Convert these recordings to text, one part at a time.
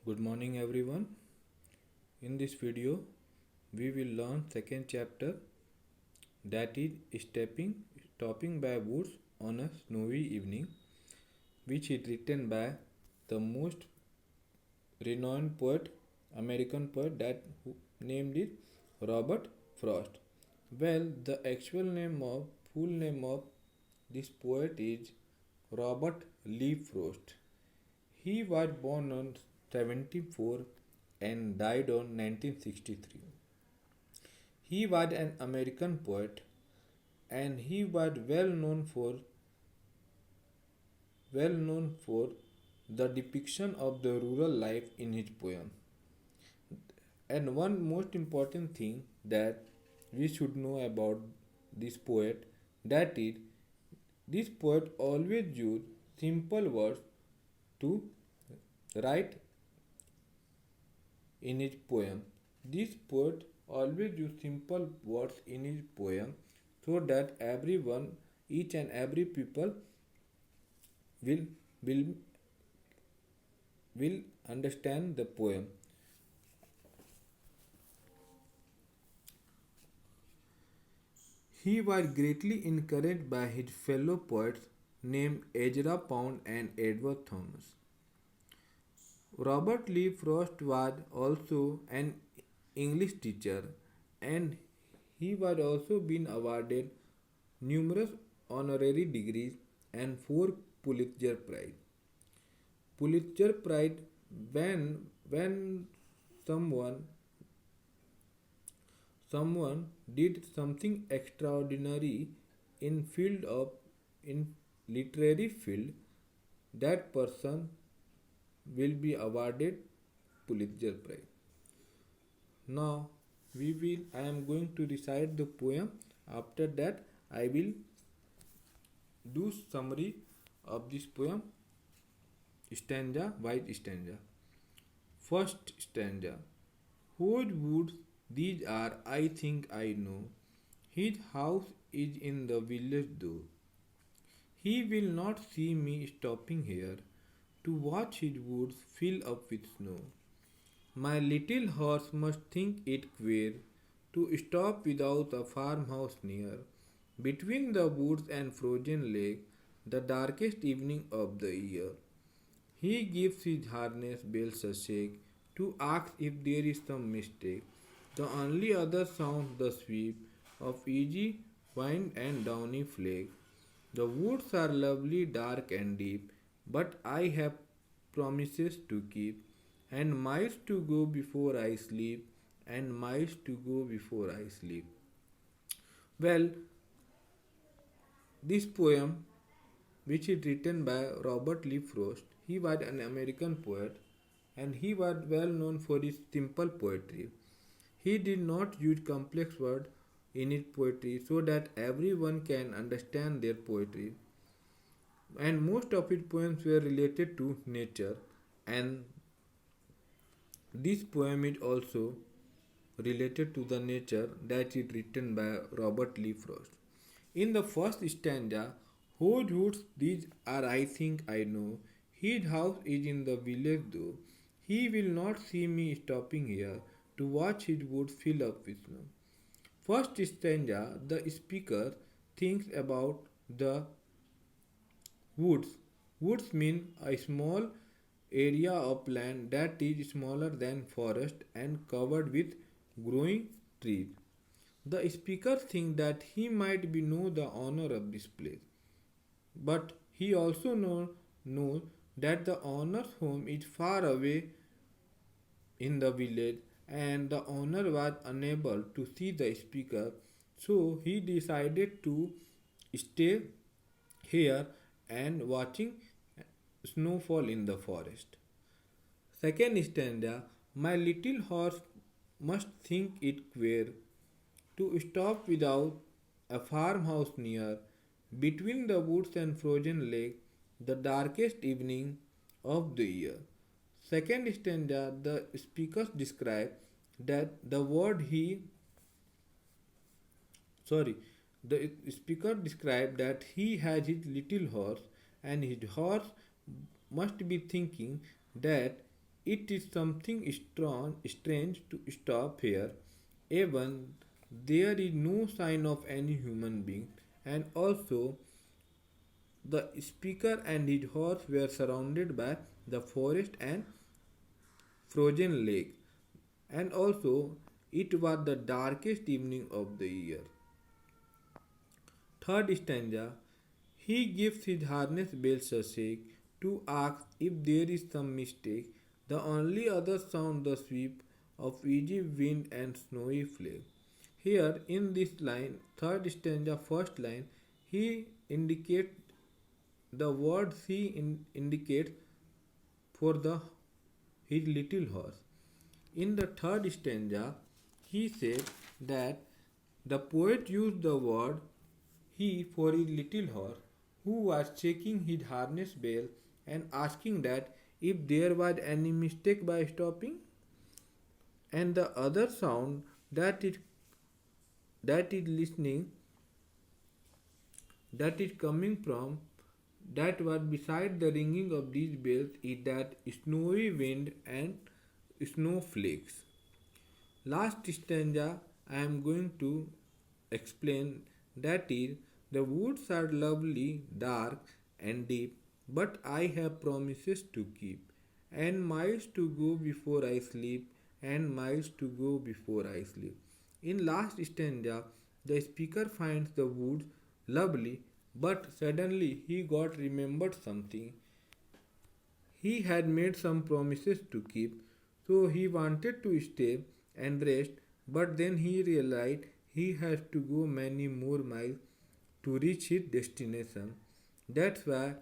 Good morning everyone. In this video we will learn second chapter, that is stopping by woods on a snowy evening, which is written by the most renowned poet, American poet, that named is Robert Frost. Well, the actual full name of this poet is Robert Lee Frost. He was born on 74 and died on 1963. He was an American poet and he was well known for the depiction of the rural life in his poem. And one most important thing that we should know about this poet, that is, this poet always used simple words to write in his poem. This poet always used simple words in his poem so that everyone, each and every people will will will understand the poem. He was greatly encouraged by his fellow poets named Ezra Pound and Edward Thomas. Robert Lee Frost was also an English teacher and he was also been awarded numerous honorary degrees and 4 Pulitzer Prize. Pulitzer Prize when someone someone did something extraordinary in literary field, that person will be awarded Pulitzer Prize. Now I am going to recite the poem. After that I will do summary of this poem stanza by stanza. First stanza. Whose woods these are, I think I know. His house is in the village though. He will not see me stopping here to watch his woods fill up with snow. My little horse must think it queer to stop without a farmhouse near. Between the woods and frozen lake, the darkest evening of the year. He gives his harness bells a shake to ask if there is some mistake. The only other sounds the sweep of easy wind and downy flake. The woods are lovely, dark and deep, but I have promises to keep, and miles to go before I sleep, and miles to go before I sleep. Well, this poem, which is written by Robert Lee Frost, he was an American poet and he was well known for his simple poetry. He did not use complex words in his poetry so that everyone can understand their poetry. And most of his poems were related to nature, and this poem is also related to the nature that is written by Robert Lee Frost. In the first stanza, whose woods these are, I think I know. His house is in the village though. He will not see me stopping here to watch his woods fill up with snow. First stanza, the speaker thinks about the woods. Woods mean a small area of land that is smaller than forest and covered with growing trees. The speaker thinks that he might be know the owner of this place, but he also knows that the owner's home is far away in the village and the owner was unable to see the speaker, so he decided to stay here and watching snowfall in the forest. Second stanza, my little horse must think it queer to stop without a farmhouse near, between the woods and frozen lake, the darkest evening of the year. Second stanza, the speakers describe that the word he sorry the speaker described that he has his little horse and his horse must be thinking that It is something strong, strange to stop here. Even there is no sign of any human being, and also the speaker and his horse were surrounded by the forest and frozen lake, and also it was the darkest evening of the year. Third stanza. He gives his harness bells a shake to ask if there is some mistake. The only other sound the sweep of easy wind and snowy flake. Here in this line, third stanza, first line, he indicates the word indicates for the his little horse. In the third stanza, he said that the poet used the word he for his little horse, who was checking his harness bell and asking that if there was any mistake by stopping, and the other sound that is listening that is coming from that was beside the ringing of these bells is that snowy wind and snowflakes. Last stanza I am going to explain, that is, the woods are lovely, dark and deep, but I have promises to keep, and miles to go before I sleep, and miles to go before I sleep. In last stanza, the speaker finds the woods lovely, but suddenly he got remembered something. He had made some promises to keep, so he wanted to stay and rest, but then he realized he has to go many more miles to reach his destination. That's why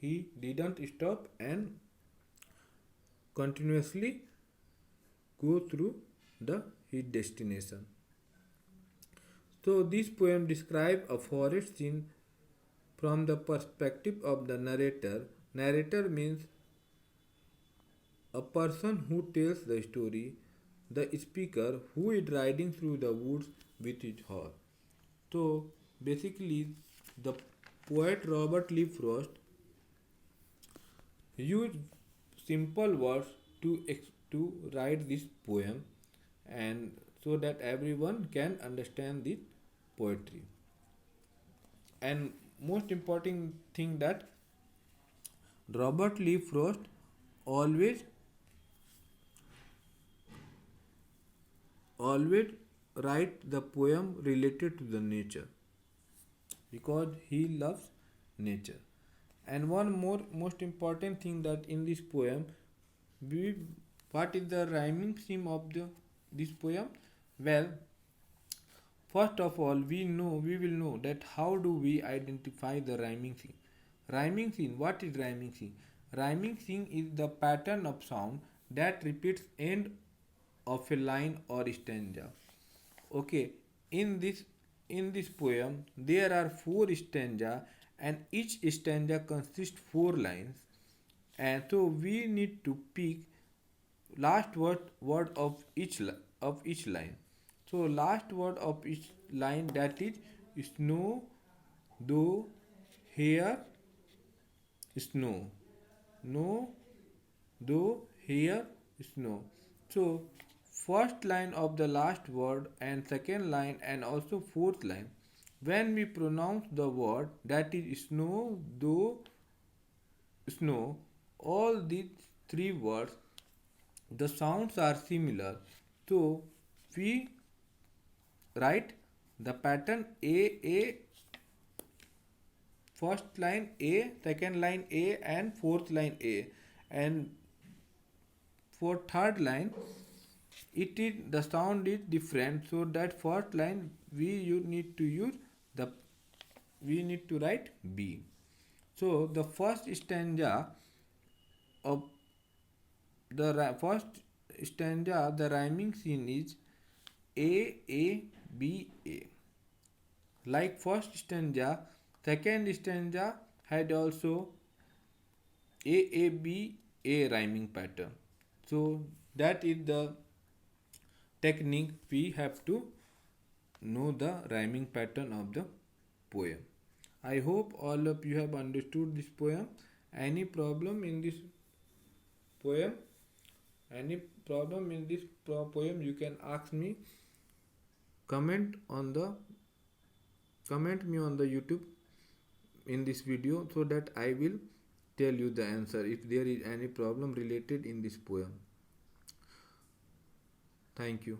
he didn't stop and continuously go through the his destination. So this poem describes a forest scene from the perspective of the narrator. Narrator means a person who tells the story, the speaker who is riding through the woods with his horse. So basically, the poet Robert Lee Frost used simple words to write this poem, and so that everyone can understand the poetry. And most important thing that Robert Lee Frost always always write the poem related to the nature, because he loves nature. And one more most important thing that in this poem, we what is the rhyming scheme of this poem? Well, first of all, we will know that how do we identify the rhyming scheme. Rhyming scheme, what is rhyming scheme? Rhyming scheme is the pattern of sound that repeats end of a line or stanza. Okay, in this poem there are four stanza, and each stanza consists four lines, and so we need to pick last word of each line. So last word of each line, that is snow, though, here, snow, no, though, here, snow. So first line of the last word and second line and also fourth line, when we pronounce the word that is snow, though, snow, all these three words, the sounds are similar. So we write the pattern A, first line A, second line A, and fourth line A. And for third line, it is the sound is different. So that first line you need to use the we need to write B. So the first stanza of first stanza, the rhyming scene is A B A. Like first stanza, second stanza had also A rhyming pattern. So that is the technique we have to know the rhyming pattern of the poem. I hope all of you have understood this poem. Any problem in this poem. Any problem in this poem, you can ask me. Comment on the comment me on the YouTube in this video, so that I will tell you the answer if there is any problem related in this poem. Thank you.